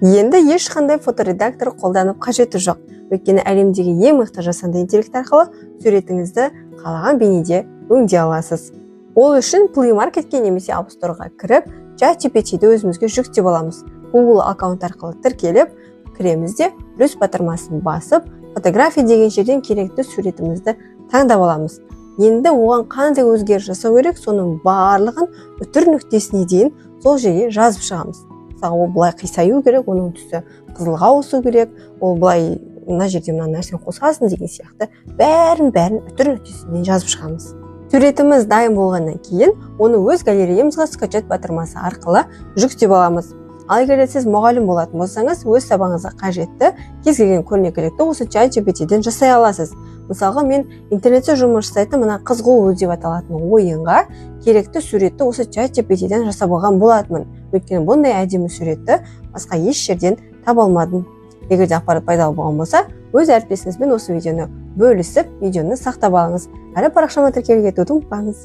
Енді ешқандай фоторедактор қолданып қажеті жоқ. Өйткені әлемдегі ең мықты жасанды интеллект арқылы суретіңізді қалаған бейнеде өңдей аласыз. Ол үшін Play Marketке немесе App Storeға кіріп, ChatGPT-ді өзімізге жүктеп аламыз. Google аккаунт арқылы тіркеліп, кіреміз де плюс батырмасын басып, фотография деген жерден керекті суретімізді таңдап аламыз. Енді оған қандай өзгеріс жасау керек, соның барлығын үтір нүктесіне дейін сол жерге жазып шығамыз. Ол былай қисаю керек, оның түсі қызылға ауысу керек, ол былай мына жерде мына нәрсені қосасың деген сияқты бәрін үтір нүктесіне жазып шығамыз. Суретіміз дайын болғаннан кейін оны өз галереямызға скачать батырмасы арқылы жүктеп аламыз. Ал егер сіз мұғалім болатын болсаңыз, өз сабағыңызға қажетті кез келген көрнекілікті осы ChatGPT-ден жасай аласыз. Мысалға, мен интернетте жұмыс жасайтын мына қызғу деп аталатын ойынға керекті суретті осы ChatGPT-ден жасап алған болатынмын. Өйткені бұндай әдемі суретті басқа еш жерден таба алмадым. Егер де ақпарат пайдалы болған болса, өз әріптесіңізбен осы видеоны бөлісіп, видеоны сақтап алыңыз. Әрі парақшама тіркелуге ұмытпаңыз.